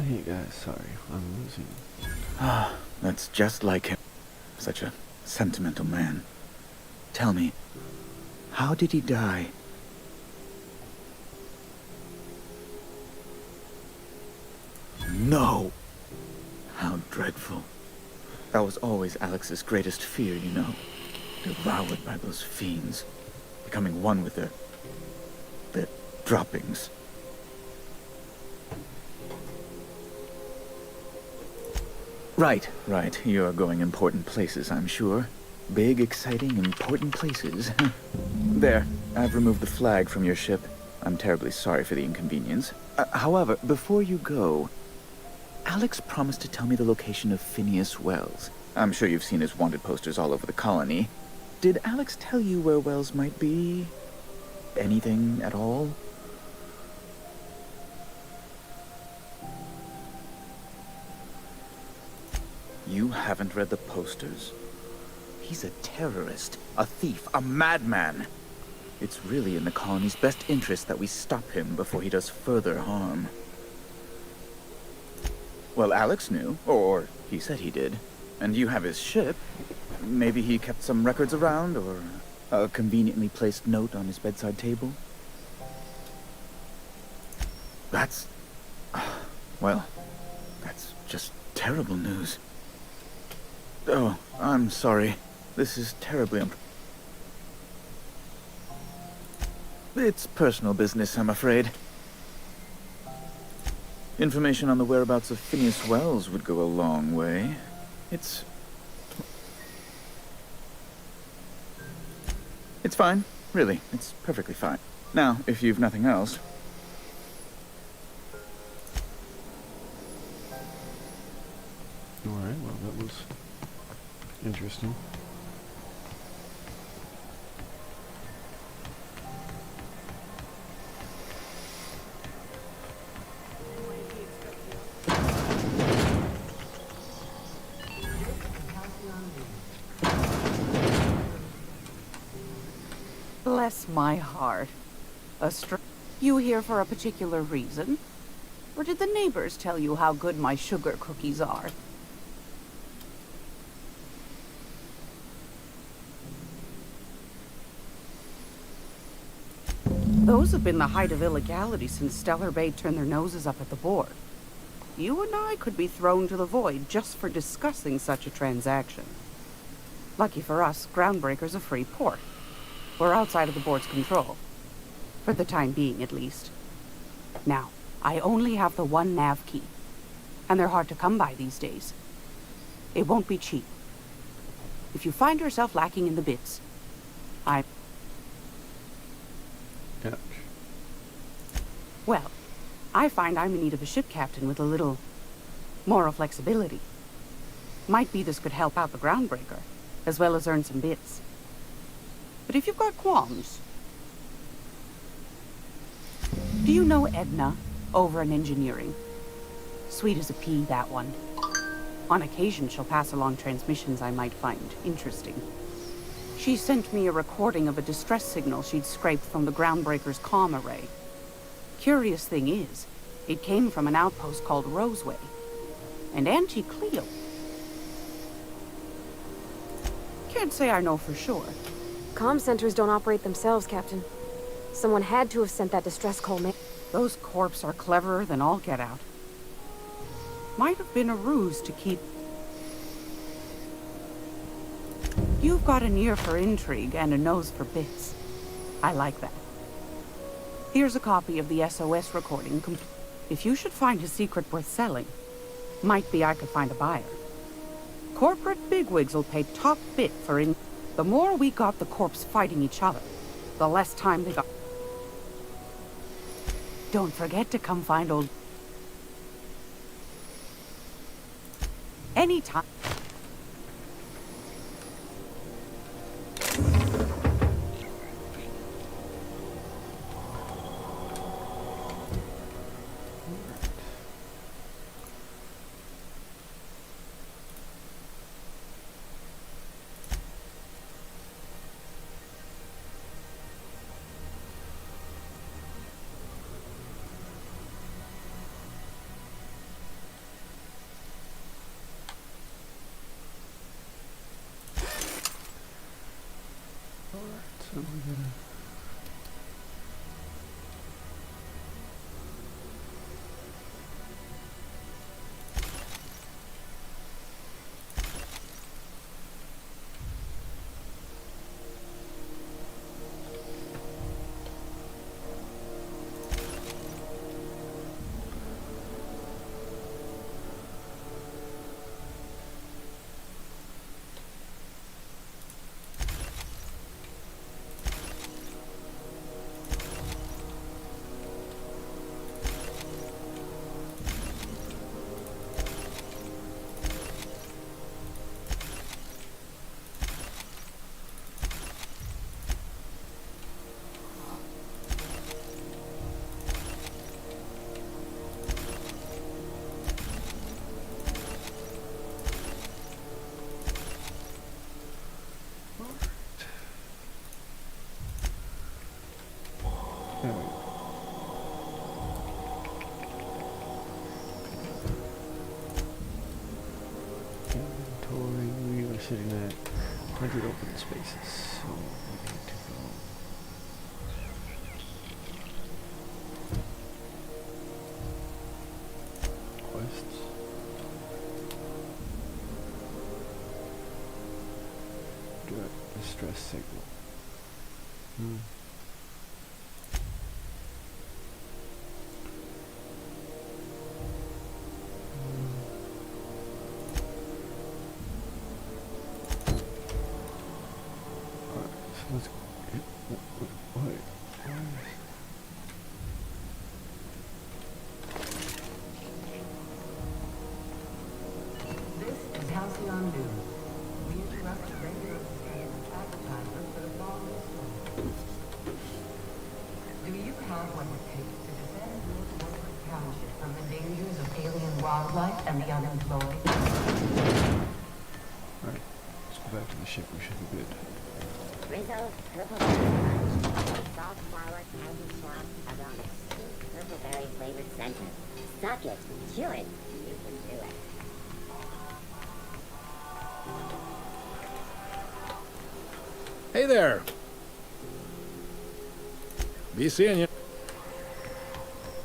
Hey guys, sorry, I'm losing. Ah, that's just like him. Such a sentimental man. Tell me, how did he die? No! How dreadful. That was always Alex's greatest fear, you know. Devoured by those fiends. Becoming one with their droppings. Right. You're going important places, I'm sure. Big, exciting, important places. There, I've removed the flag from your ship. I'm terribly sorry for the inconvenience. However, before you go, Alex promised to tell me the location of Phineas Wells. I'm sure you've seen his wanted posters all over the colony. Did Alex tell you where Wells might be? Anything at all? You haven't read the posters? He's a terrorist, a thief, a madman. It's really in the colony's best interest that we stop him before he does further harm. Well, Alex knew, or he said he did. And you have his ship. Maybe he kept some records around, or a conveniently placed note on his bedside table. That's... well, that's just terrible news. Oh, I'm sorry. This is terribly It's personal business, I'm afraid. Information on the whereabouts of Phineas Wells would go a long way. It's fine. Really, it's perfectly fine. Now, if you've nothing else... Alright, well that was interesting. Bless my heart. You here for a particular reason? Or did the neighbors tell you how good my sugar cookies are? Those have been the height of illegality since Stellar Bay turned their noses up at the board. You and I could be thrown to the void just for discussing such a transaction. Lucky for us, Groundbreaker's a free port. We're outside of the board's control. For the time being, at least. Now, I only have the one nav key. And they're hard to come by these days. It won't be cheap. If you find yourself lacking in the bits, Ouch. well, I find I'm in need of a ship captain with a little moral flexibility. Might be this could help out the Groundbreaker, as well as earn some bits. But if you've got qualms... Do you know Edna, over in engineering? Sweet as a pea, that one. On occasion, she'll pass along transmissions I might find interesting. She sent me a recording of a distress signal she'd scraped from the Groundbreaker's comm array. Curious thing is, it came from an outpost called Roseway. And Auntie Cleo. Can't say I know for sure. Comm centers don't operate themselves, Captain. Someone had to have sent that distress call. Those corps are cleverer than all get out. Might have been a ruse to keep... You've got an ear for intrigue and a nose for bits. I like that. Here's a copy of the SOS recording. If you should find a secret worth selling, might be I could find a buyer. Corporate bigwigs will pay top bit for in... The more we got the corps fighting each other, the less time they got. Don't forget to come find old... Anytime. So we gotta... There we go. Inventory, we were sitting at 100 open spaces, so we need to go. Quests. Direct distress signal. Alright, so let's... Wait. This is Halcyon News. We interrupt the regular advertisement for the following story. Do you have what it takes to defend North Woodward Township from the dangers of alien wildlife and the unemployed? Alright, let's go back to the ship. We should be good. Rizzo's Purple Berry Punch. Soft flour candy shop around a sweet purple berry flavored center. Suck it, chew it, you can do it. Hey there. Be seeing you.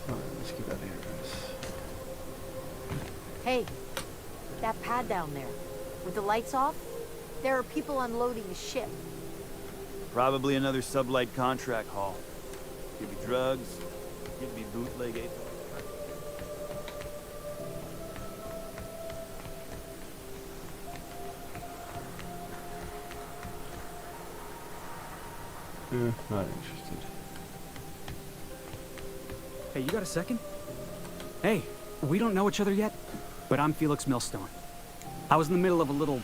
Alright, let's get out of here, guys. Hey, that pad down there, with the lights off, there are people unloading a ship. Probably another sublight contract haul. Could be drugs, could be bootleg ATO. Not interested. Hey, you got a second? Hey, we don't know each other yet, but I'm Felix Millstone. I was in the middle of a little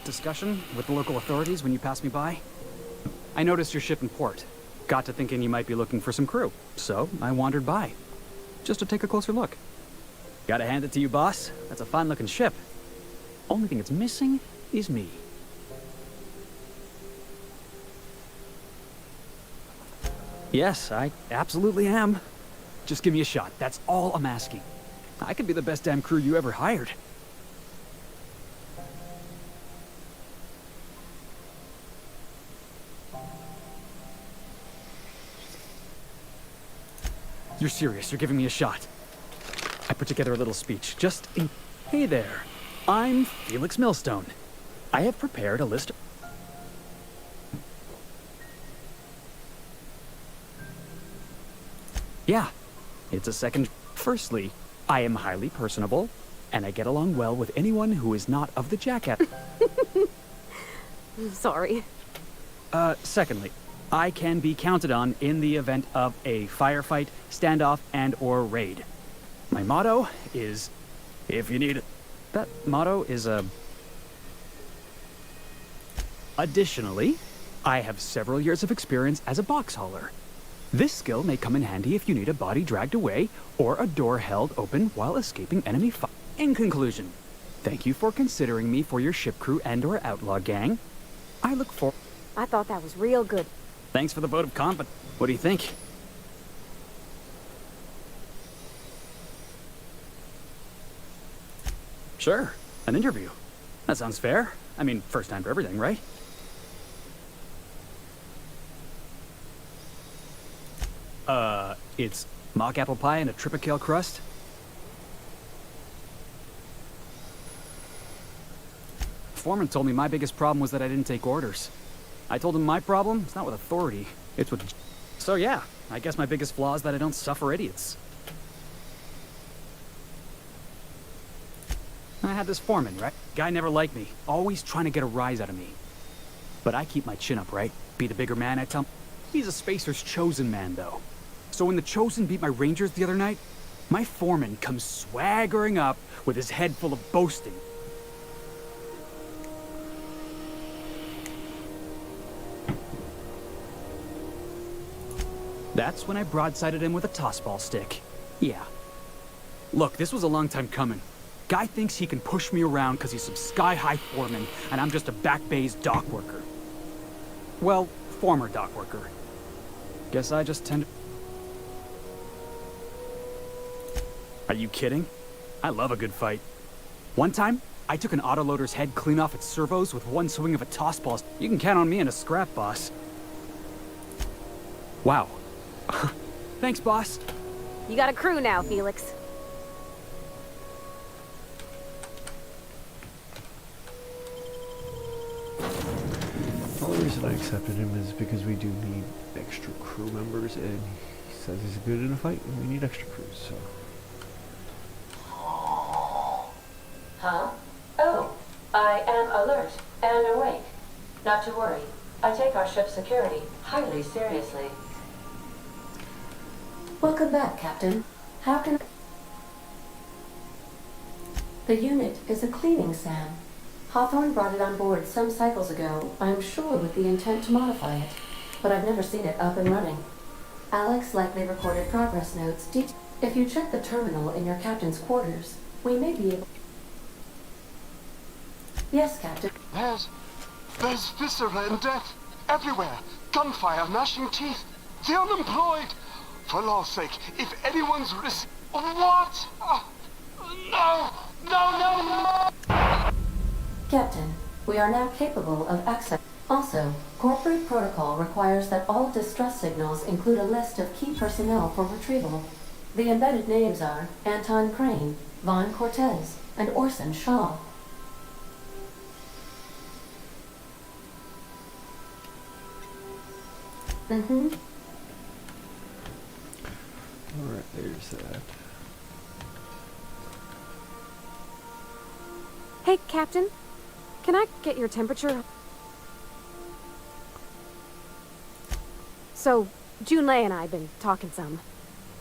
discussion with the local authorities when you passed me by. I noticed your ship in port. Got to thinking you might be looking for some crew, so I wandered by, just to take a closer look. Gotta hand it to you, boss. That's a fine-looking ship. Only thing it's missing is me. Yes, I absolutely am. Just give me a shot. That's all I'm asking. I could be the best damn crew you ever hired. You're serious. You're giving me a shot. I put together a little speech just in... Hey there. I'm Felix Millstone. I have prepared a list of... Yeah, it's a second... Firstly, I am highly personable, and I get along well with anyone who is not of the jackass. Sorry. Secondly, I can be counted on in the event of a firefight, standoff, and/or raid. My motto is, if you need it. That motto is Additionally, I have several years of experience as a box hauler. This skill may come in handy if you need a body dragged away or a door held open while escaping enemy fire. In conclusion, thank you for considering me for your ship crew and/or outlaw gang. I look for... I thought that was real good. Thanks for the vote of confidence. What do you think? Sure, an interview. That sounds fair. I mean, first time for everything, right? It's mock apple pie and a tripicale crust. Foreman told me my biggest problem was that I didn't take orders. I told him my problem is not with authority, it's with... So yeah, I guess my biggest flaw is that I don't suffer idiots. I had this foreman, right? Guy never liked me, always trying to get a rise out of me. But I keep my chin up, right? Be the bigger man, I tell him. He's a Spacer's chosen man, though. So when the Chosen beat my Rangers the other night, my foreman comes swaggering up with his head full of boasting. That's when I broadsided him with a tossball stick. Yeah. Look, this was a long time coming. Guy thinks he can push me around because he's some sky-high foreman, and I'm just a back bay's dock worker. Well, former dock worker. Guess I just tend to... Are you kidding? I love a good fight. One time, I took an autoloader's head clean off its servos with one swing of a tossball. You can count on me in a scrap, boss. Wow. Thanks, boss. You got a crew now, Felix. The only reason I accepted him is because we do need extra crew members, and he says he's good in a fight, and we need extra crews, so... Huh? Oh, I am alert and awake. Not to worry. I take our ship's security highly seriously. Welcome back, Captain. How can... The unit is a cleaning SAM. Hawthorne brought it on board some cycles ago, I'm sure with the intent to modify it. But I've never seen it up and running. Alex likely recorded progress notes. If you check the terminal in your captain's quarters, we may be able... Yes, Captain. There's viscera and death everywhere. Gunfire, gnashing teeth. The unemployed. For law's sake, if anyone's risk... What? No! Captain, we are now capable of access. Also, corporate protocol requires that all distress signals include a list of key personnel for retrieval. The embedded names are Anton Crane, Vaughn Cortez, and Orson Shaw. Alright, there's that. Hey, Captain. Can I get your temperature? So, Junlei and I have been talking some.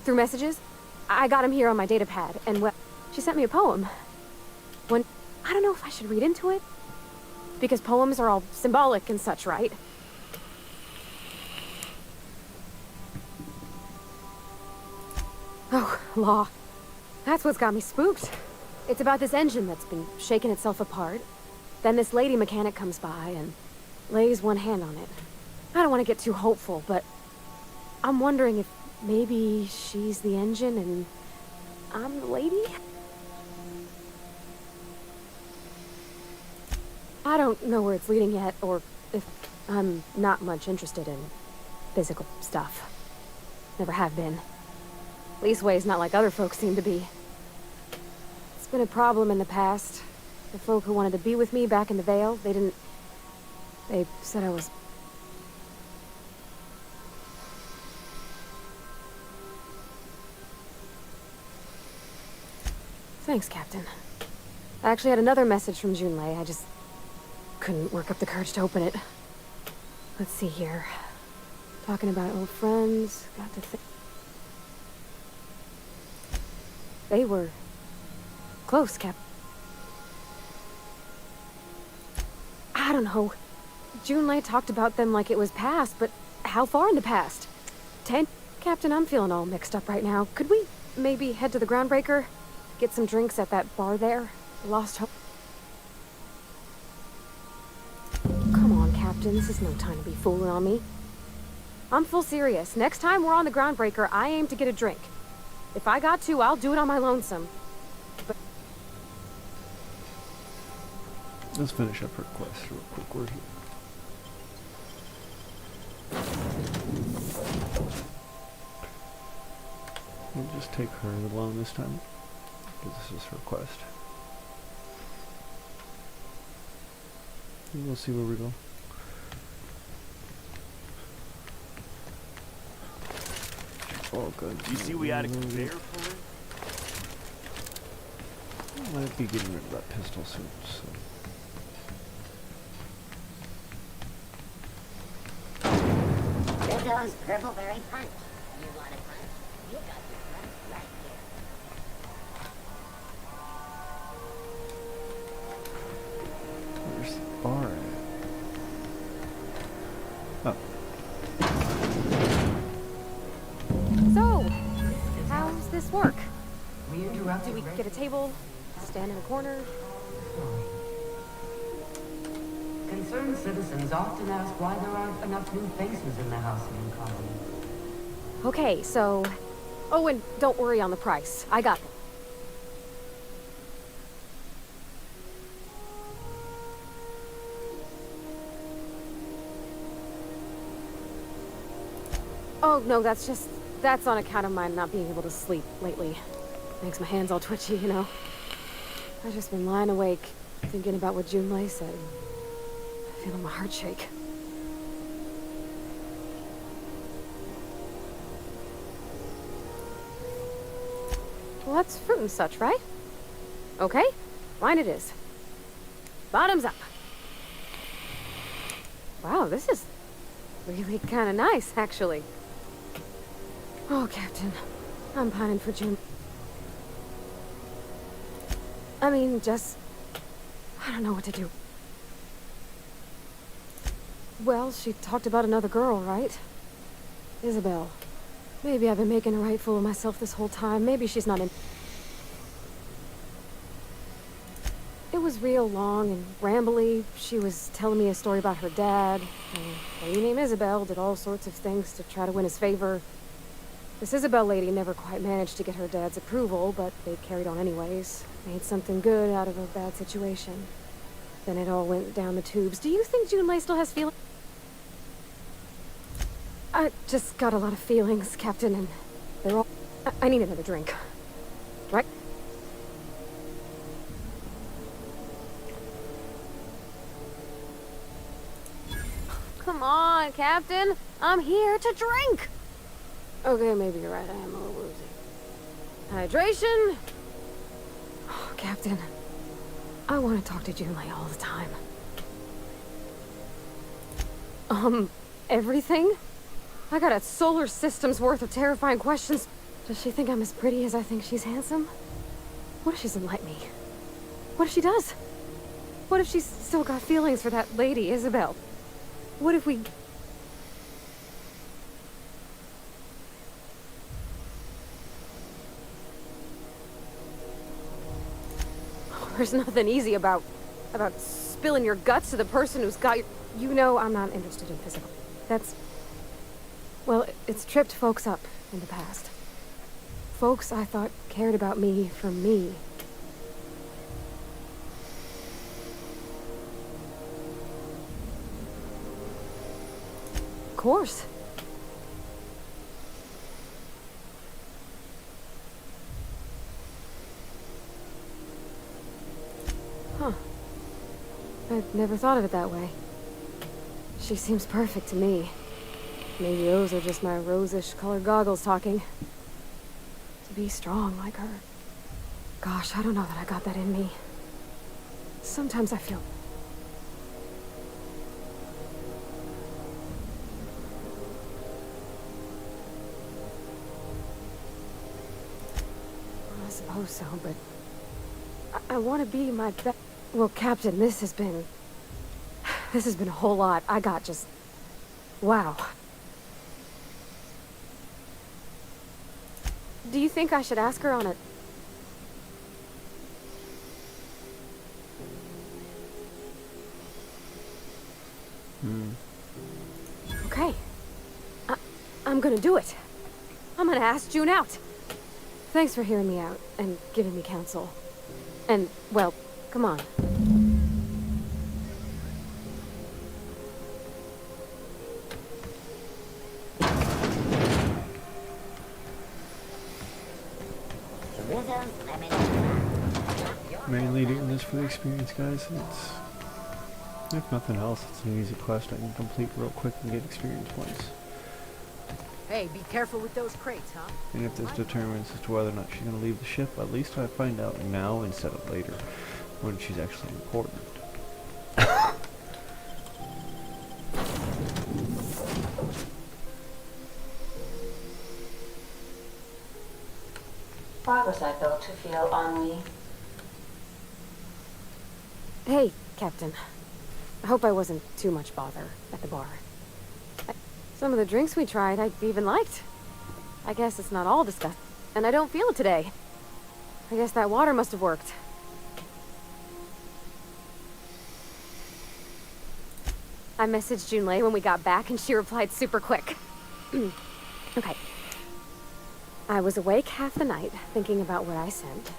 Through messages. I got him here on my data pad, and well, she sent me a poem. I don't know if I should read into it. Because poems are all symbolic and such, right? Oh, law. That's what's got me spooked. It's about this engine that's been shaking itself apart. Then this lady mechanic comes by and lays one hand on it. I don't want to get too hopeful, but I'm wondering if maybe she's the engine and I'm the lady? I don't know where it's leading yet, or if I'm not much interested in physical stuff. Never have been. Leastway's not like other folks seem to be. It's been a problem in the past. The folk who wanted to be with me back in the Vale, they said I was... Thanks, Captain. I actually had another message from Junlei. I just couldn't work up the courage to open it. Let's see here. Talking about old friends, got to think... They were close, Cap. I don't know. Junlei talked about them like it was past, but how far in the past? 10? Captain, I'm feeling all mixed up right now. Could we maybe head to the Groundbreaker? Get some drinks at that bar there? Lost Hope. Come on, Captain. This is no time to be fooling on me. I'm full serious. Next time we're on the Groundbreaker, I aim to get a drink. If I got to, I'll do it on my lonesome. But let's finish up her quest real quick. We're here. take her along this time, because this is her quest. And we'll see where we go. Oh, good. You see we had a conveyor full in? Might be getting rid of that pistol soon, so. There goes Purpleberry Punch. You want a punch? You got your punch right here. Where's the bar at? Oh. So, how's this work? We interrupted Do we get a table, stand in a corner? Concerned citizens often ask why there aren't enough new faces in the Halcyon colony. Okay, so... Oh, and don't worry on the price. I got them. Oh, no, that's on account of my not being able to sleep lately. Makes my hands all twitchy, you know? I've just been lying awake, thinking about what Junlei said. Feeling my heart shake. Well, that's fruit and such, right? Okay, fine it is. Bottoms up. Wow, this is really kind of nice, actually. Oh, Captain, I'm pining for June. I mean, I don't know what to do. Well, she talked about another girl, right? Isabel. Maybe I've been making a right fool of myself this whole time. Maybe she's not in... It was real long and rambly. She was telling me a story about her dad. A lady named Isabel did all sorts of things to try to win his favor. This Isabel lady never quite managed to get her dad's approval, but they carried on anyways. Made something good out of a bad situation. Then it all went down the tubes. Do you think Junlei still has feelings? I just got a lot of feelings, Captain, and they're all... I need another drink. Right? Come on, Captain. I'm here to drink. Okay, maybe you're right. I am a little woozy. Hydration. Oh, Captain, I want to talk to Junlei all the time. Everything? I got a solar system's worth of terrifying questions. Does she think I'm as pretty as I think she's handsome? What if she doesn't like me? What if she does? What if she's still got feelings for that lady, Isabel? What if we... Oh, there's nothing easy about spilling your guts to the person who's got your... You know I'm not interested in physical. That's... Well, it's tripped folks up in the past. Folks I thought cared about me for me. Of course. Huh. I'd never thought of it that way. She seems perfect to me. Maybe those are just my rosish colored goggles talking. To be strong like her. Gosh, I don't know that I got that in me. Sometimes I feel... I suppose so, but... I want to be my best... Well, Captain, this has been a whole lot. I got just... Wow. Do you think I should ask her on a... Okay. I'm gonna do it. I'm gonna ask June out. Thanks for hearing me out and giving me counsel. And, well, come on. mainly doing this for the experience, guys. It's, if nothing else, it's an easy quest I can complete real quick and get experience points. Hey, be careful with those crates, huh? And if this determines as to whether or not she's going to leave the ship, at least I find out now instead of later, when she's actually important. Why was I built to feel ennui? Hey, Captain. I hope I wasn't too much bother at the bar. Some of the drinks we tried, I even liked. I guess it's not all disgusting, and I don't feel it today. I guess that water must have worked. I messaged Junlei when we got back, and she replied super quick. Okay. I was awake half the night, thinking about what I sent.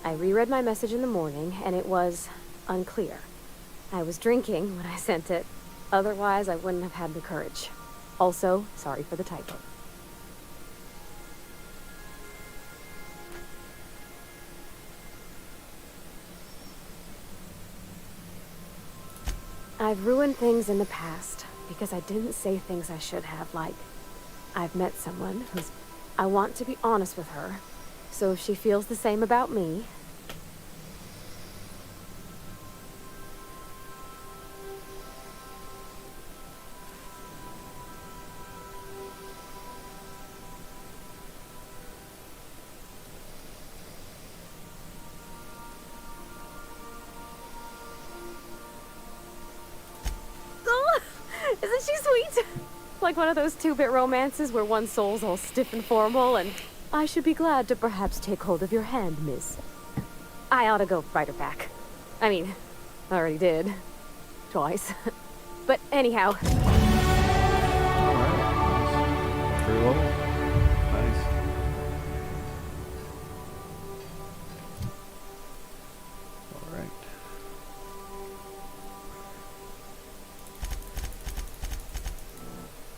I reread my message in the morning, and it was unclear. I was drinking when I sent it. Otherwise, I wouldn't have had the courage. Also, sorry for the typo. I've ruined things in the past because I didn't say things I should have, like, I've met someone who's... I want to be honest with her, so if she feels the same about me... Isn't she sweet? Like one of those two-bit romances where one soul's all stiff and formal and... I should be glad to perhaps take hold of your hand, miss. I ought to go write her back. I mean, I already did. Twice. But anyhow... Very well. Nice. Alright.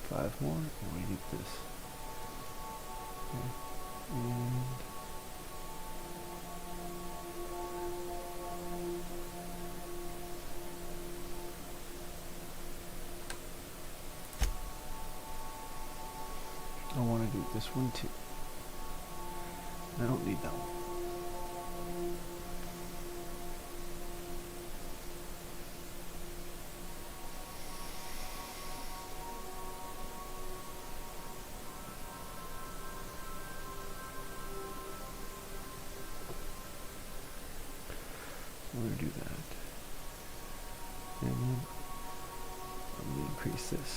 Five more, and we need this. Okay. And I want to do this one too. I don't need that one. I'm going to do that. And then I'm going to increase this.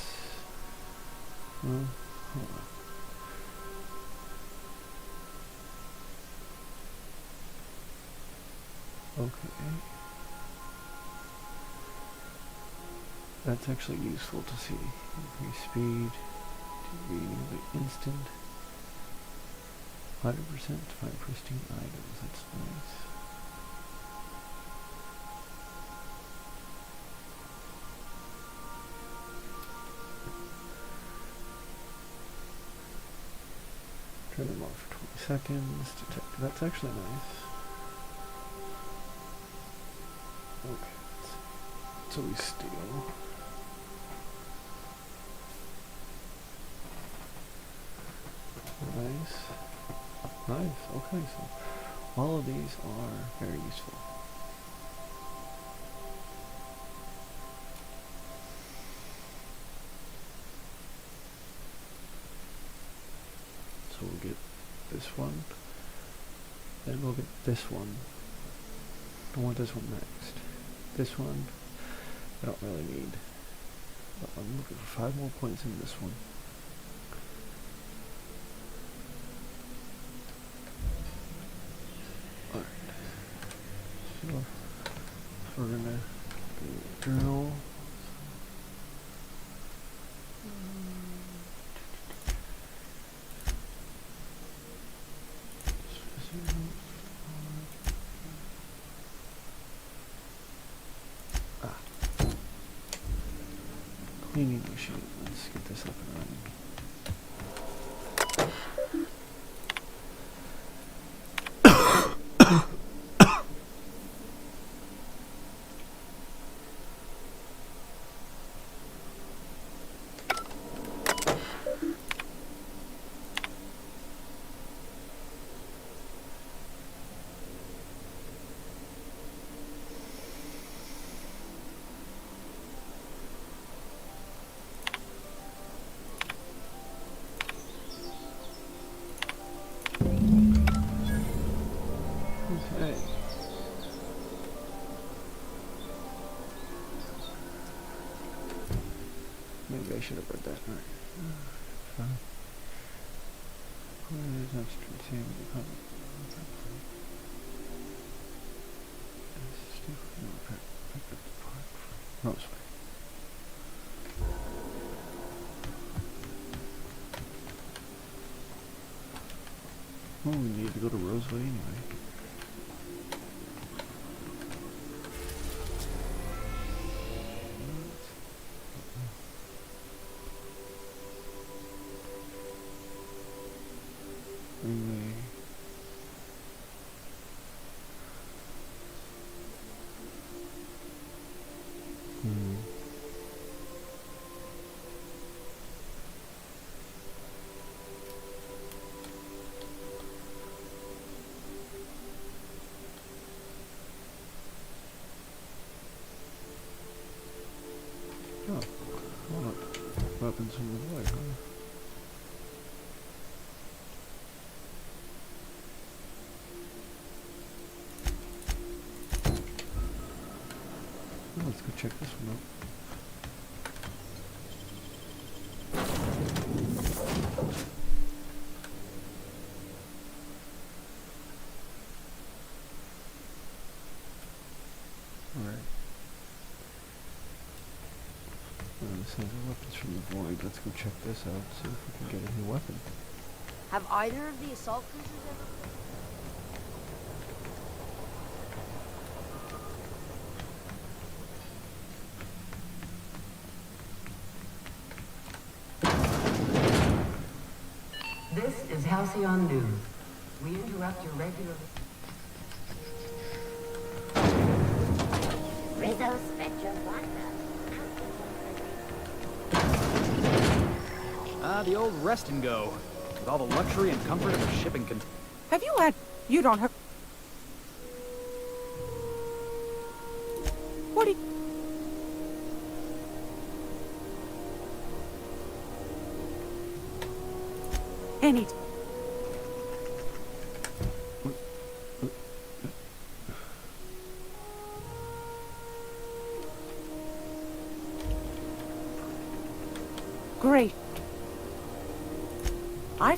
Well, hold on. Okay. That's actually useful to see. Increase speed to reading the instant. 100% to find pristine items. That's nice. Turn them off for 20 seconds. Detect. That's actually nice. Okay. So we steal. Nice. Nice. Okay, so all of these are very useful. So we'll get this one. Then we'll get this one. I want this one next. This one, I don't really need. But I'm looking for 5 more points in this one. Alright. So, we're gonna do journal. Cleaning machine. Let's get this up and running. maybe I should have read that. Alright. Fine. Where's upstream team? No, it's fine. Oh, we need to go to Roseway anyway. Anyway. Oh, well, weapons from the void, huh? Well, let's go check this one out. Alright. This has weapons from the void. Let's go check this out, see if we can get a new weapon. Have either of the assault cruisers ever... This is Halcyon News. We interrupt your regular... Rizzo Spectre Vodka. Ah, the old rest and go. With all the luxury and comfort of a shipping container. Have you had... You don't have... What do you... Any... Great. I...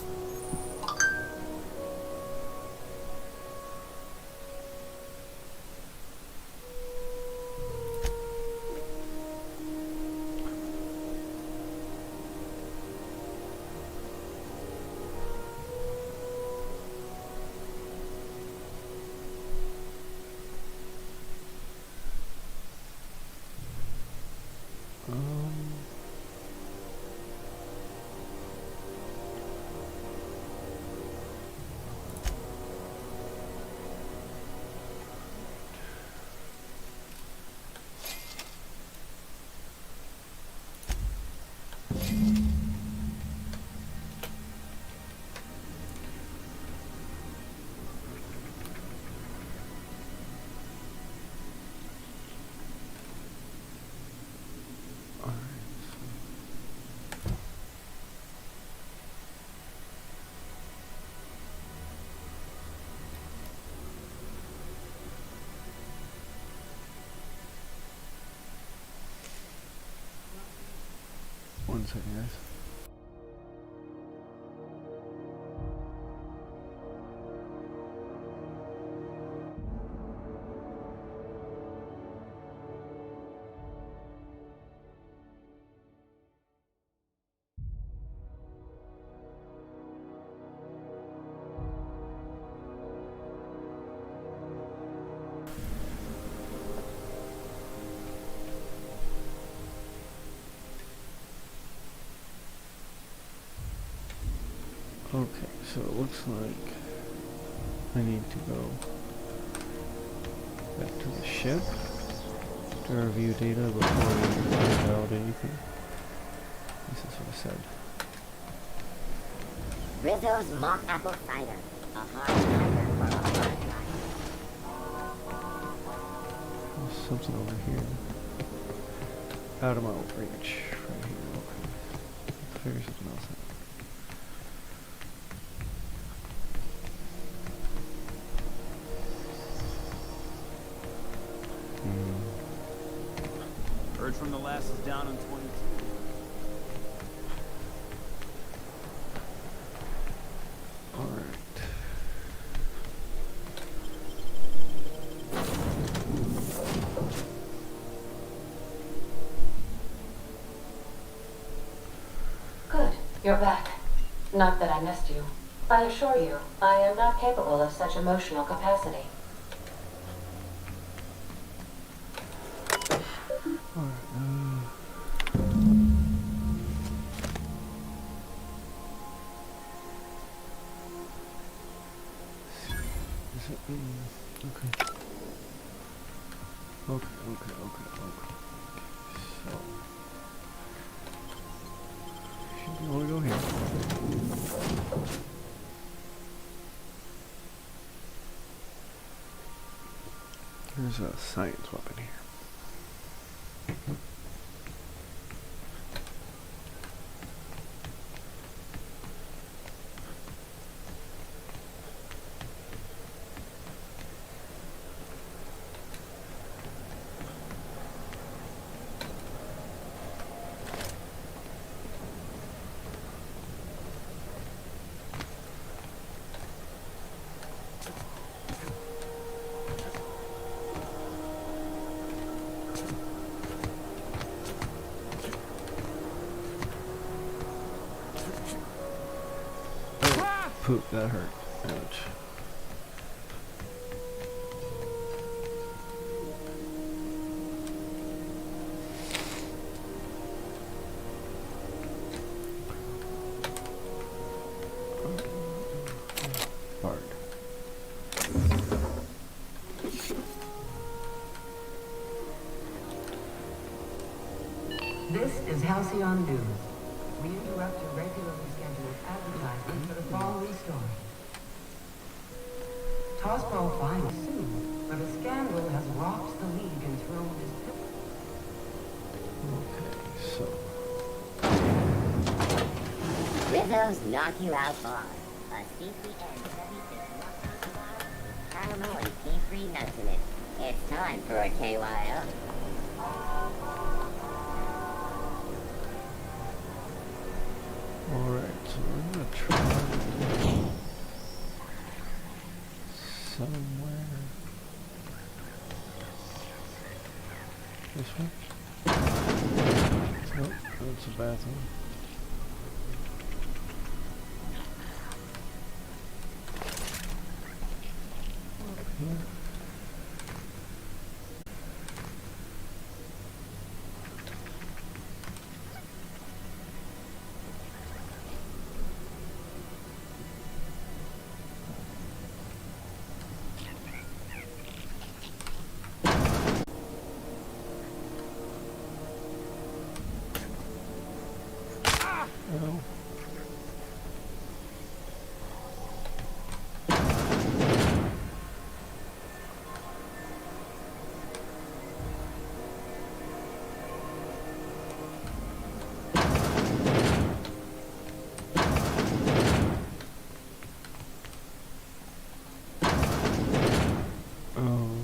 One second, guys. Okay, so it looks like I need to go back to the ship to review data before we find out anything. This is what I said. Rizzo's mock apple cider. A hard cider for a hard life. There's something over here. Out of my reach. Right here. Okay. Let's figure something else out. Heard from the lasses down on 22. You're back. Not that I missed you. I assure you, I am not capable of such emotional capacity. Okay. So, should we want to go here? There's a science weapon here. Poop, that hurt. Ouch. Bard. This is Halcyon News. We interrupt your regularly scheduled advertisement for the following story. Tospo finds soon, but a scandal has rocked the league and thrown his... Rizzo's Knock You Out Bar. A CCN 76 caramel and tea-free nuts in it. It's time for a KYO. Alright, so we're gonna try somewhere. This one? Nope, that's a bathroom. Up here. Oh.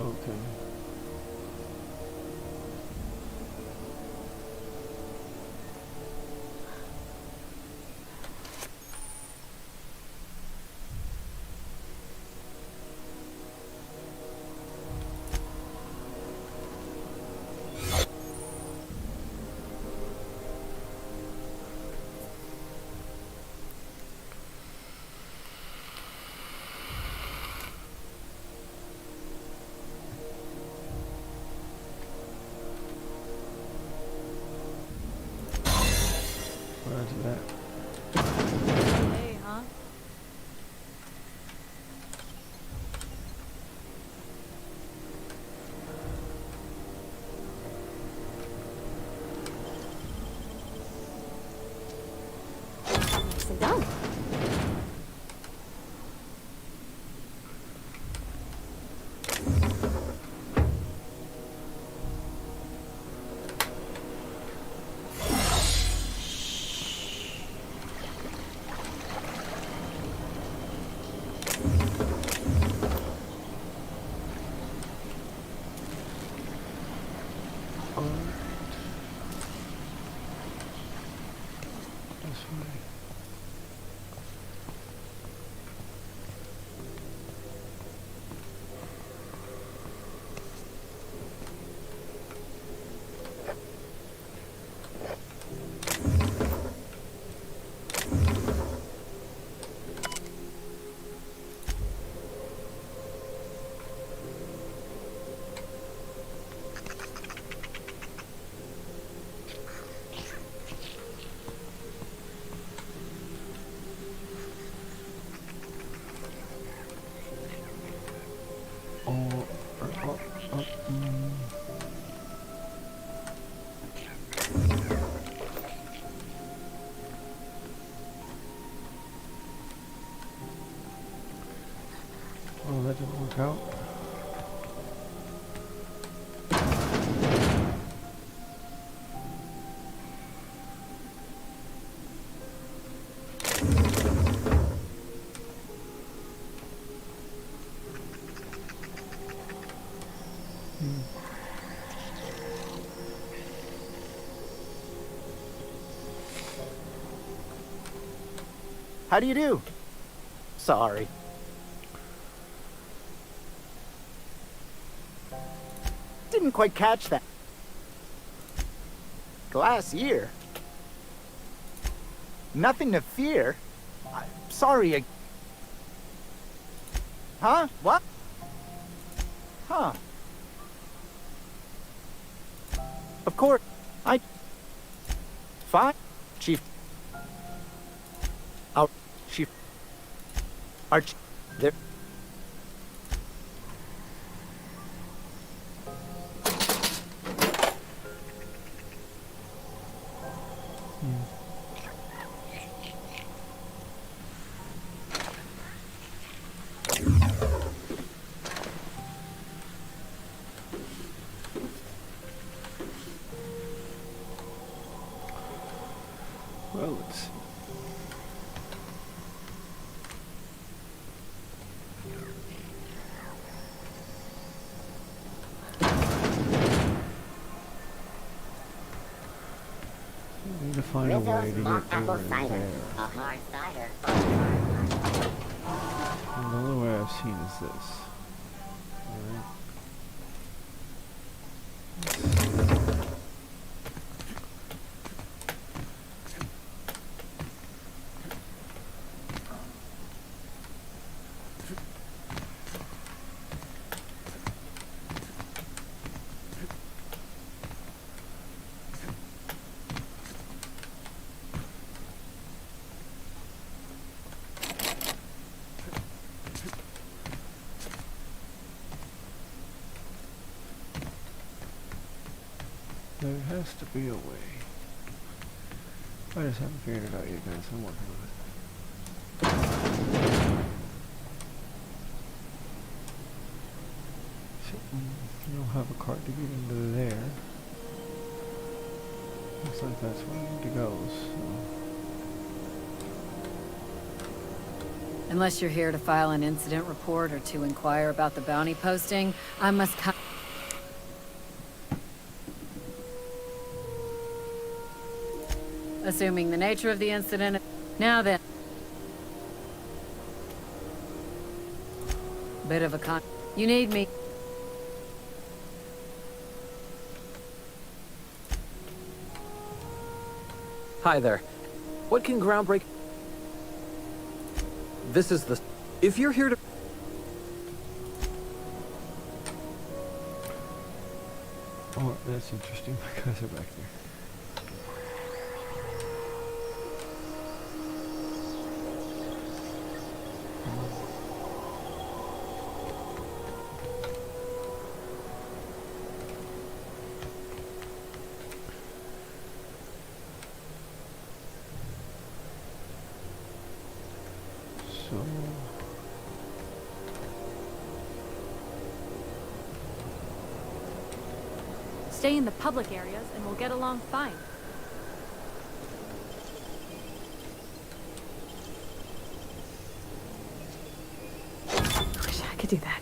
Okay. Oh, that didn't work out. How do you do? Sorry. Didn't quite catch that. Glass ear? Nothing to fear. Sorry. Huh? What? Huh. Of course. Fine. Chief. Chief. Arch. There. Well, let's see. We need to find a way to get apple over cider. there. A hard cider. And the only way I've seen is this. Alright. There has to be a way. I just haven't figured it out yet, guys. I'm working on it. So, you don't have a cart to get into there. Looks like that's where I need to go, so... Unless you're here to file an incident report or to inquire about the bounty posting, I must come. Assuming the nature of the incident. Now then. Bit of a con. You need me. Hi there. What can groundbreak... This is the... If you're here to... Oh, that's interesting. My guys are back there. So... Stay in the public areas and we'll get along fine. Wish I could do that.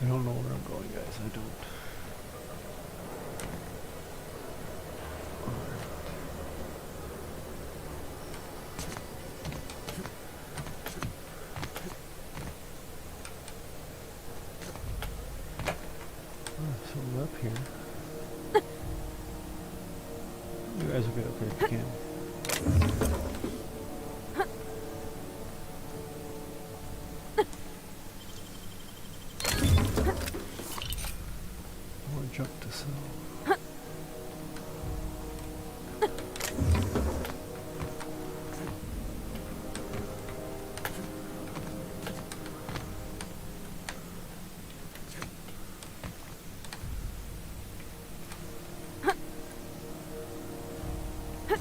I don't know where I'm going, guys. I don't. So we're up here. You guys will get up here if you can. Or jump to sell. Nice.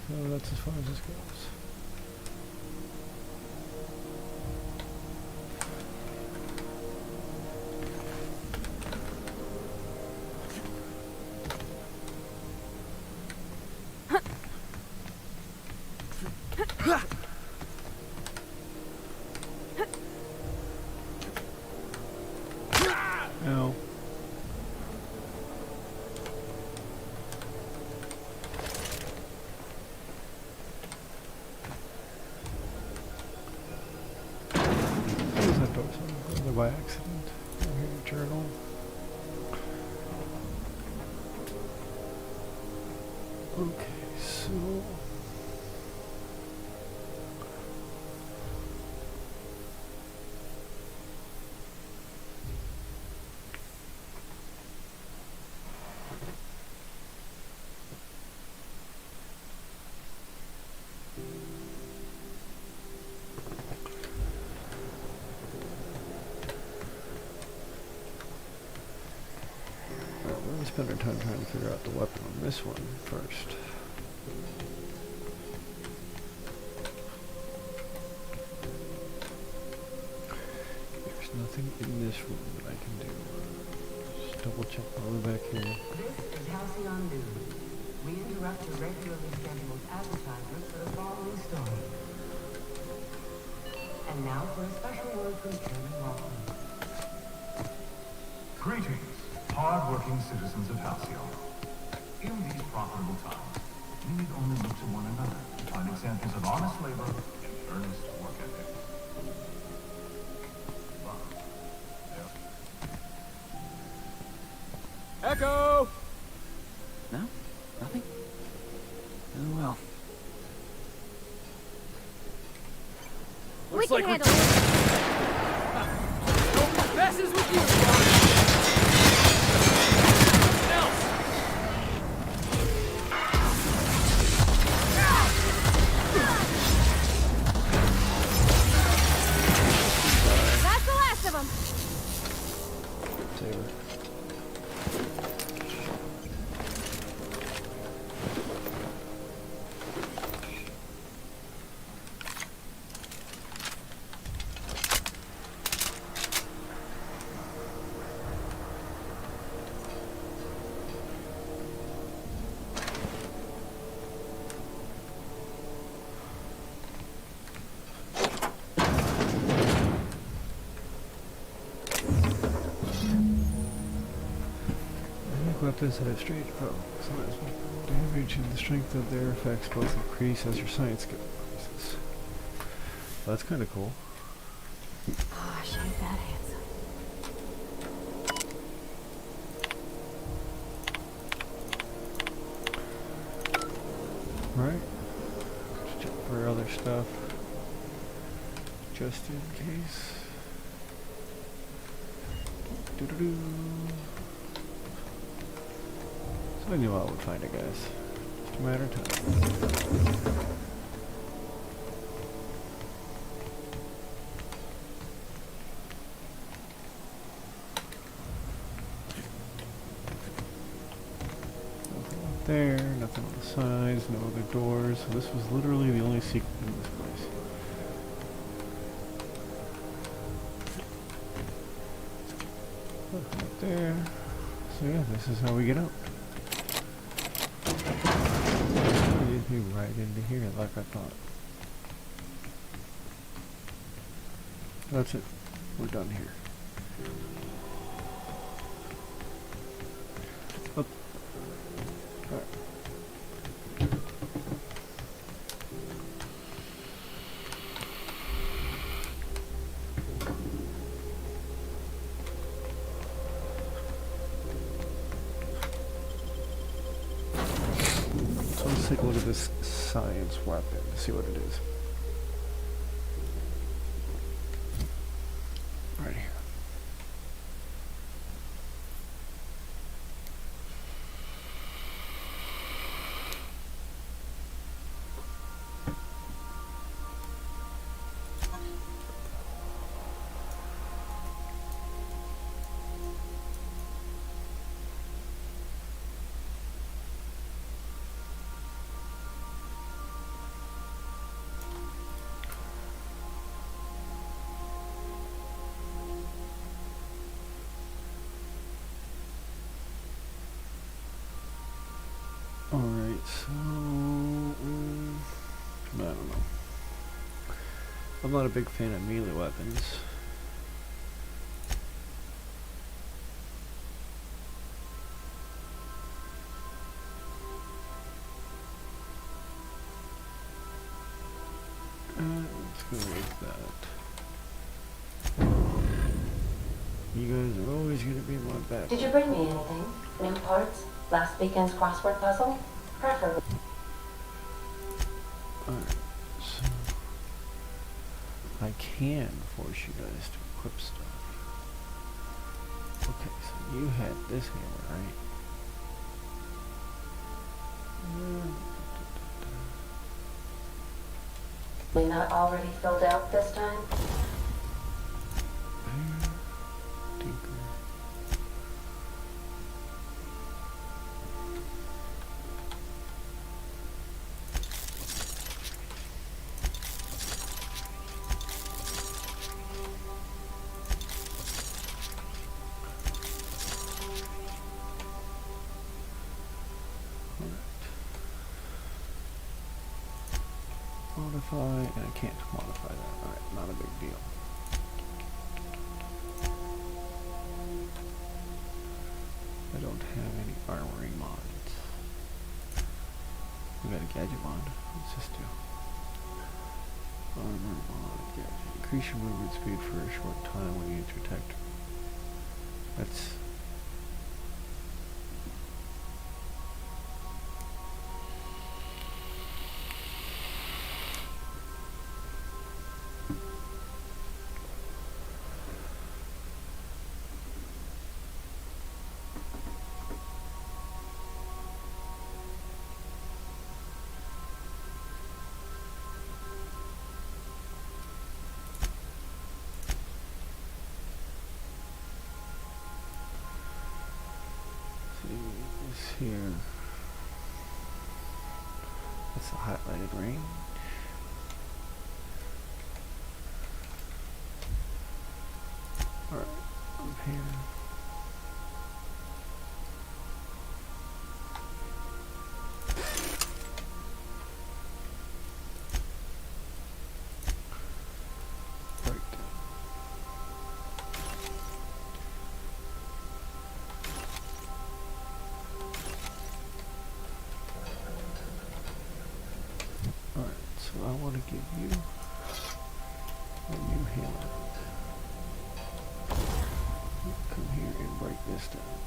So that's as far as this goes. Ow. Close that door so by accident. I hear your journal. Okay, so we'll spend our time trying to figure out the weapon on this one first. There's nothing in this room that I can do. Just double check all the way back here. This is Halcyon News. We interrupt your regularly scheduled advertisements for the following story. And now for a special word from Chairman Walton. Greetings, hard-working citizens of Halcyon. In these profitable times, we need only look to one another to find examples of honest labor and earnest work ethic. Echo! No? Nothing? Oh well. We can handle it. No messes with you! That's the last of them. Saber. Weapons that have strange sometimes damage and the strength of their effects both increase as your science skill increases. Well, that's kind of cool. Gosh, ain't that handsome. Right? Let's check for other stuff. Just in case. Doo-doo-doo. So I knew I would find it, guys. Just a matter of time. Nothing up there, nothing on the sides, no other doors. So this was literally the only secret in this place. Nothing up there. So yeah, this is how we get out. Leads me right into here like I thought. That's it. We're done here. Up. Alright. So let's take a look at this science weapon, see what it is. I'm not a big fan of melee weapons. Let's go with that. You guys are always gonna be my back. Did you bring me anything? New parts? Last weekend's crossword puzzle? Preferably. Alright, so I can force you guys to equip stuff. Okay, so you had this hammer, right? We not already filled out this time? Tinker. Modify, and I can't modify that. Alright, not a big deal. I don't have any armory mods. We got a gadget mod. What's this do? Armor mod, gadget. Increase your movement speed for a short time when you use your tech. That's... here. That's the highlighted range. Alright, up here. So I want to give you a new hammer. Come here and break this down.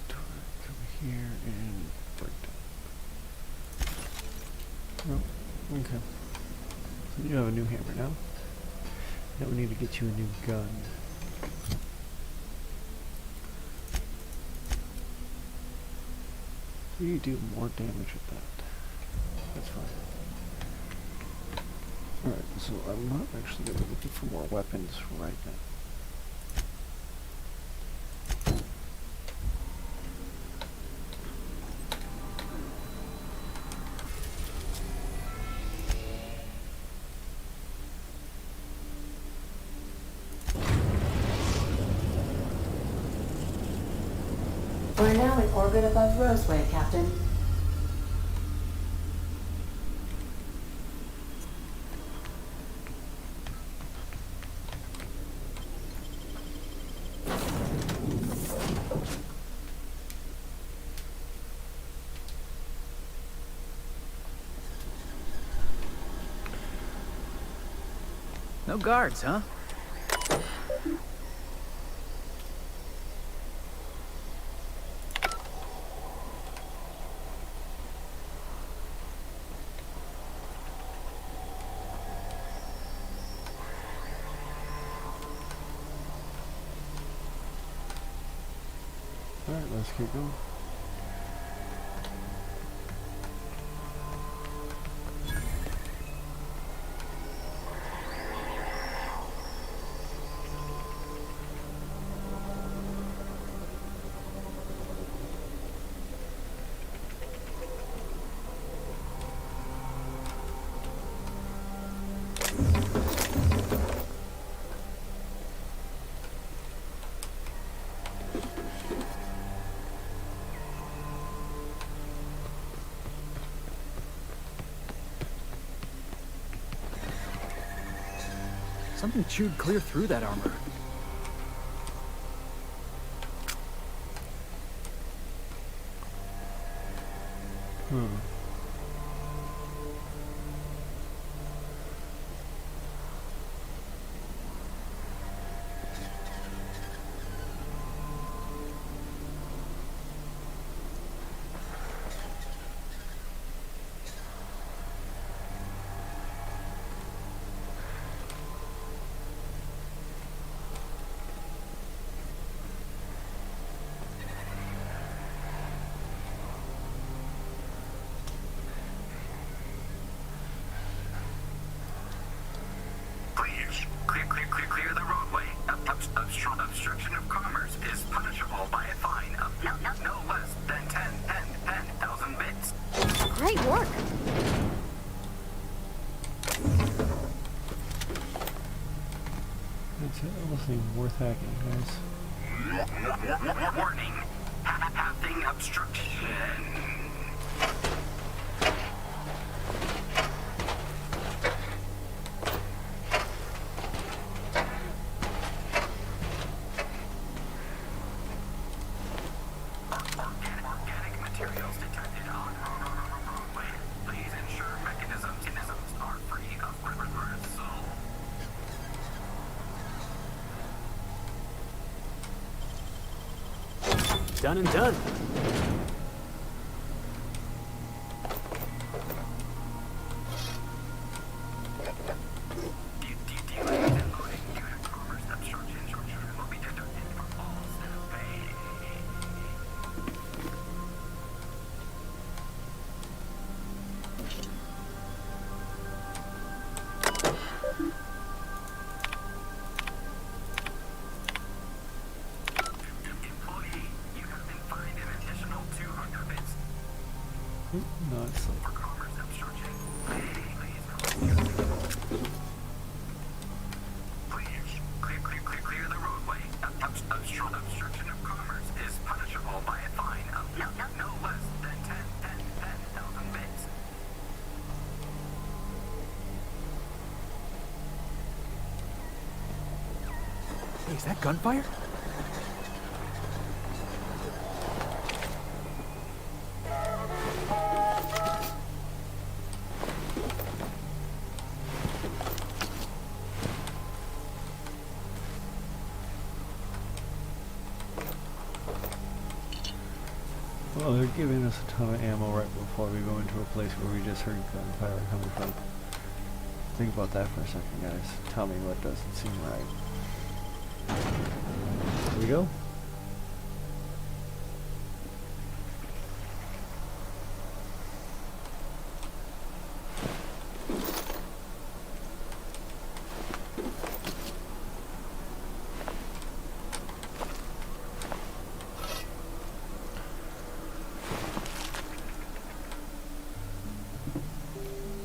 Come here and break down. Oh, okay. So you have a new hammer now. Now we need to get you a new gun. You do more damage with that. That's fine. Alright, so I'm not actually going to be looking for more weapons right now. We're now in orbit above Roseway, Captain. No guards, huh? Alright, let's keep going. Something chewed clear through that armor. Please, clear the roadway. Obstruction of commerce is punishable by a fine of no less than 10,000 bits. Great work. That's it. Almost even worth hacking, guys. Warning. Having obstruction. Organic materials detected on roadway. Please ensure mechanisms are free of bristle. Done and done. No, it's like... Clear the roadway. Obstruction of commerce is punishable by a fine of no less than 10,000 bits. Hey, is that gunfire? Well, they're giving us a ton of ammo right before we go into a place where we just heard gunfire coming from. Think about that for a second, guys. Tell me what doesn't seem right. Here we go.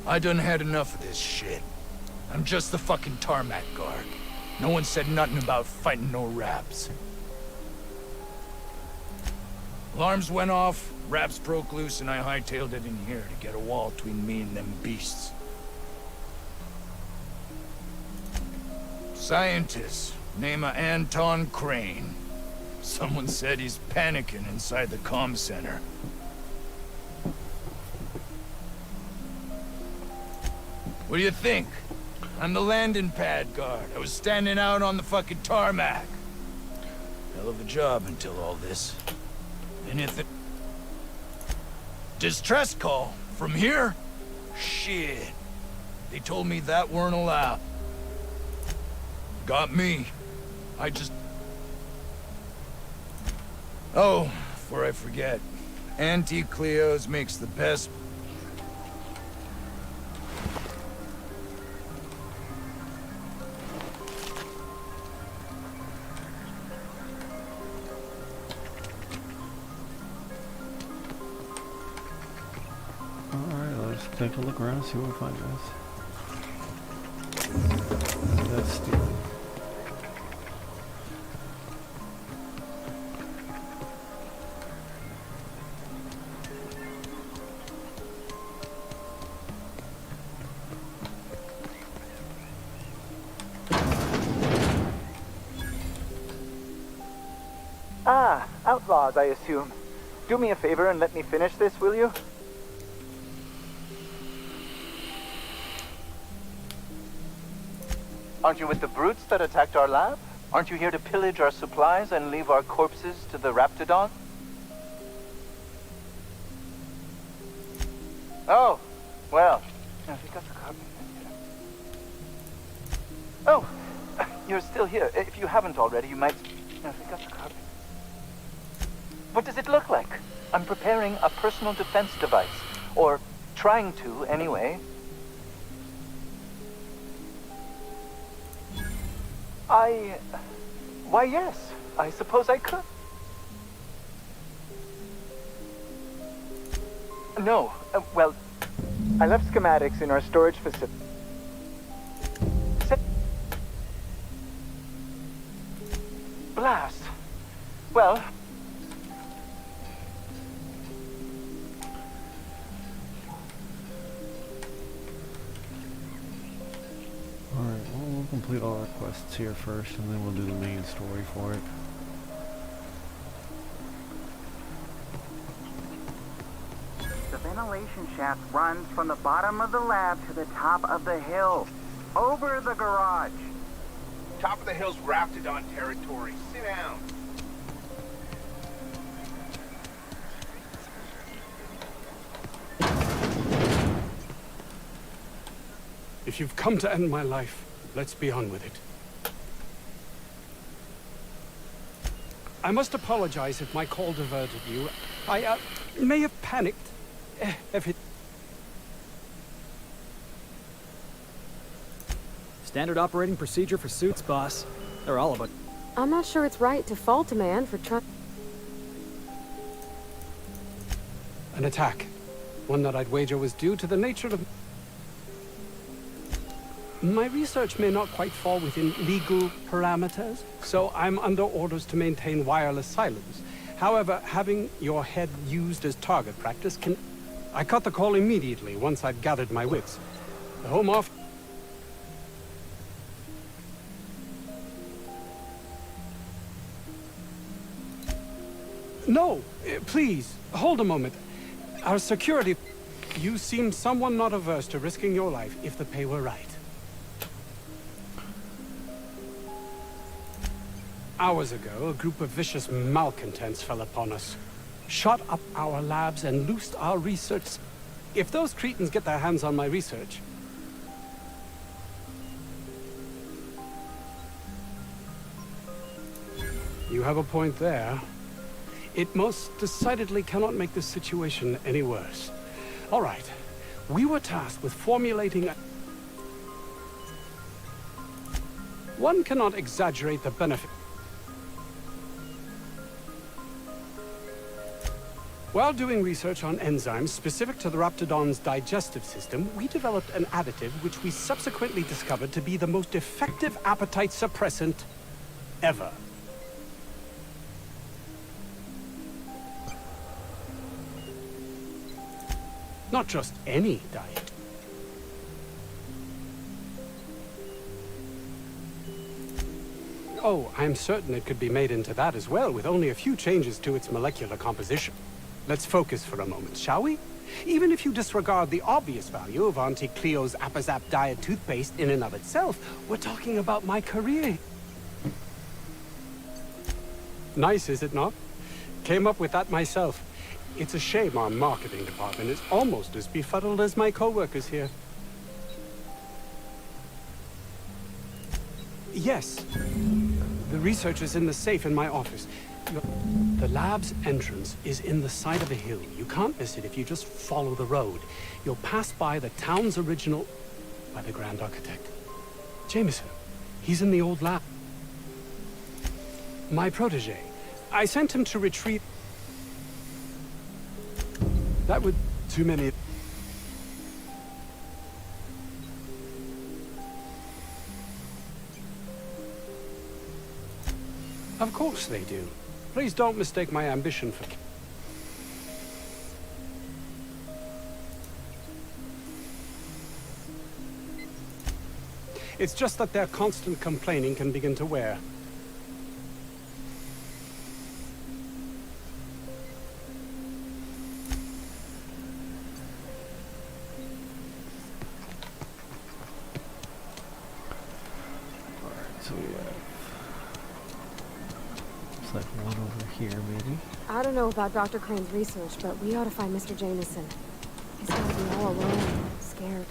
I done had enough of this shit. I'm just the fucking tarmac guard. No one said nothing about fighting no raps. Alarms went off, raps broke loose, and I hightailed it in here to get a wall between me and them beasts. Scientist, name of Anton Crane. Someone said he's panicking inside the comm center. What do you think? I'm the landing pad guard. I was standing out on the fucking tarmac. Hell of a job until all this. Anything... Distress call? From here? Shit. They told me that weren't allowed. Got me. I just... Oh, before I forget. Auntie Cleo's makes the best... Take a look around, see what we find, guys. That's steel. Ah, outlaws, I assume. Do me a favor and let me finish this, will you? Aren't you with the brutes that attacked our lab? Aren't you here to pillage our supplies and leave our corpses to the Raptidon? Oh, well. Have you got the copy? Oh, you're still here. If you haven't already, you might... Have you got the copy? What does it look like? I'm preparing a personal defense device. Or trying to, anyway. Why, yes. I suppose I could. No. Well, I left schematics in our storage facility. Blast. Well... Alright, well, we'll complete all our quests here first, and then we'll do the main story for it. The ventilation shaft runs from the bottom of the lab to the top of the hill, over the garage. Top of the hill's Raptidon territory. Sit down. If you've come to end my life, let's be on with it. I must apologize if my call diverted you. I may have panicked. If it... Standard operating procedure for suits, boss. They're all about... I'm not sure it's right to fault a man for trying... An attack. One that I'd wager was due to the nature of... My research may not quite fall within legal parameters, so I'm under orders to maintain wireless silence. However, having your head used as target practice can... I cut the call immediately once I'd gathered my wits. The Home Office... No, please, hold a moment. Our security... You seem someone not averse to risking your life if the pay were right. Hours ago, a group of vicious malcontents fell upon us, shot up our labs and loosed our research. If those cretins get their hands on my research... You have a point there. It most decidedly cannot make this situation any worse. All right, we were tasked with formulating a... One cannot exaggerate the benefit. While doing research on enzymes specific to the Raptidon's digestive system, we developed an additive which we subsequently discovered to be the most effective appetite suppressant ever. Not just any diet. Oh, I'm certain it could be made into that as well, with only a few changes to its molecular composition. Let's focus for a moment, shall we? Even if you disregard the obvious value of Auntie Cleo's Appazap diet toothpaste in and of itself, we're talking about my career. Nice, is it not? Came up with that myself. It's a shame our marketing department is almost as befuddled as my co-workers here. Yes. The research is in the safe in my office. The lab's entrance is in the side of a hill. You can't miss it if you just follow the road. You'll pass by the town's original... by the Grand Architect. Jameson. He's in the old lab. My protege. I sent him to retrieve... That would... too many... Of course they do. Please don't mistake my ambition for... It's just that their constant complaining can begin to wear. like one over here, maybe. I don't know about Dr. Crane's research, but we ought to find Mr. Jameson. He's gotta be all alone, scared.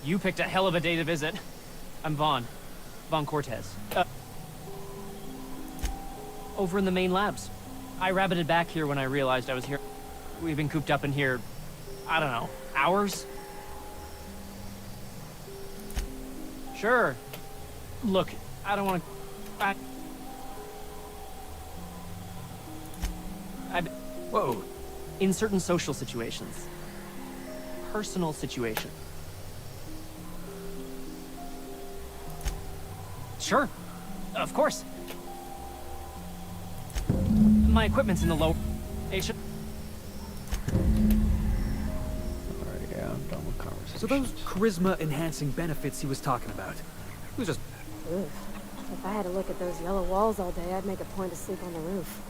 You picked a hell of a day to visit. I'm Vaughn. Vaughn Cortez. Over in the main labs. I rabbited back here when I realized I was here. We've been cooped up in here, I don't know, hours? Sure. Look, I don't want to... Whoa. In certain social situations. Personal situation. Sure. Of course. My equipment's in the low station. Alright, yeah, I'm done with conversation. So those charisma-enhancing benefits he was talking about, it was just... Ugh. If I had to look at those yellow walls all day, I'd make a point to sleep on the roof.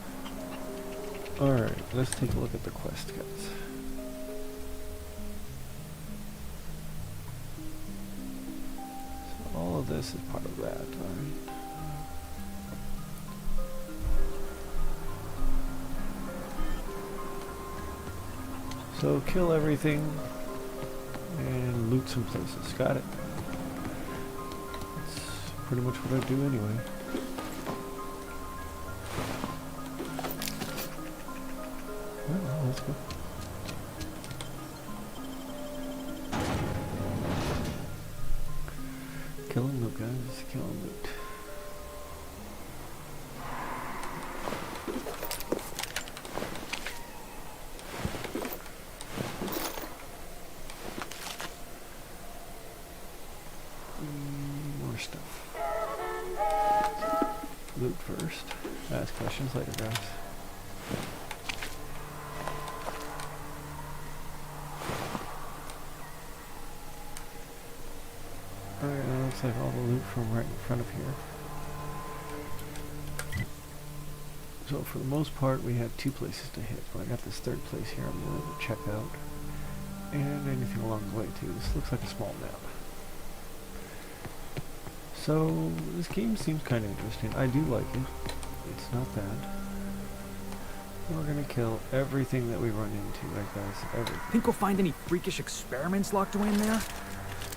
Alright, let's take a look at the quest, guys. So all of this is part of that, alright? So kill everything and loot some places. Got it. That's pretty much what I do anyway. Oh, let's go. Kill and loot, guys. Kill and loot. More stuff. Loot first. Ask questions later, guys. Alright, that looks like all the loot from right in front of here. So for the most part, we have two places to hit. But I got this third place here I'm going to check out. And anything along the way too. This looks like a small map. So this game seems kind of interesting. I do like it. It's not bad. We're gonna kill everything that we run into, right guys? Everything. Think we'll find any freakish experiments locked away in there?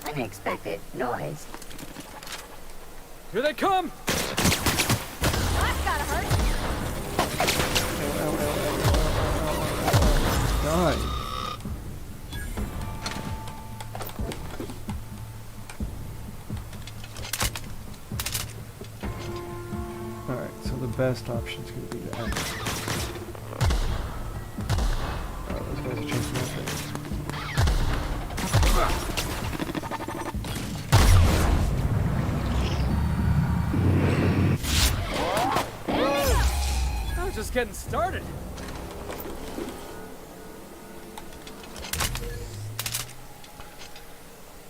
Unexpected noise. Here they come! That's gotta hurt. Die. Alright, so the best option is going to be to end. Alright, those guys are chasing my face. I was just getting started.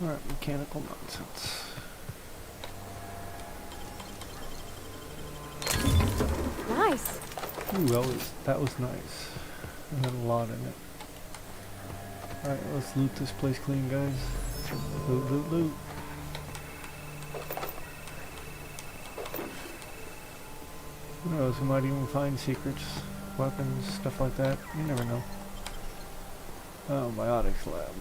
Alright, mechanical nonsense. Nice. Ooh, that was nice. It had a lot in it. Alright, let's loot this place clean, guys. Loot, loot, loot. Who knows, we might even find secrets, weapons, stuff like that. You never know. Oh, biotics lab.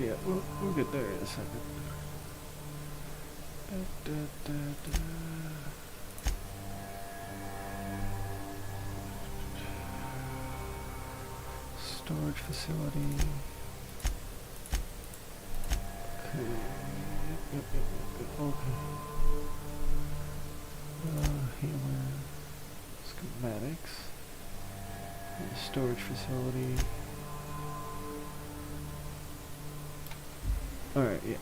Yeah, we'll get there in a second. Storage facility. Okay. Yep. Okay. Hammer. Schematics. Storage facility. Alright, yeah.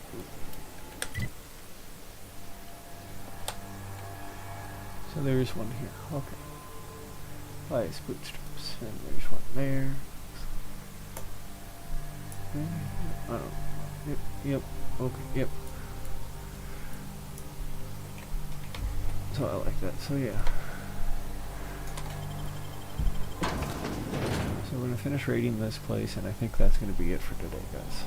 So there's one here. Okay. Ice bootstraps. And there's one there. I don't know. Yep. Okay. Yep. So I like that. So yeah. So we're gonna finish raiding this place, and I think that's gonna be it for today, guys.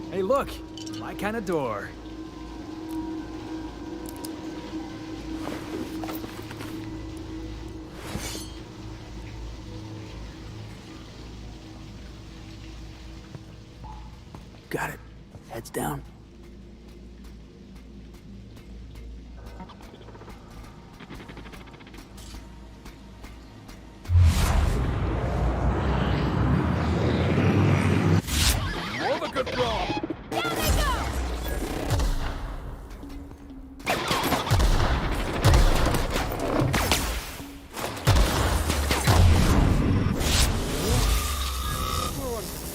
Hey, look! My kind of door. Got it. Heads down.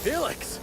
Felix!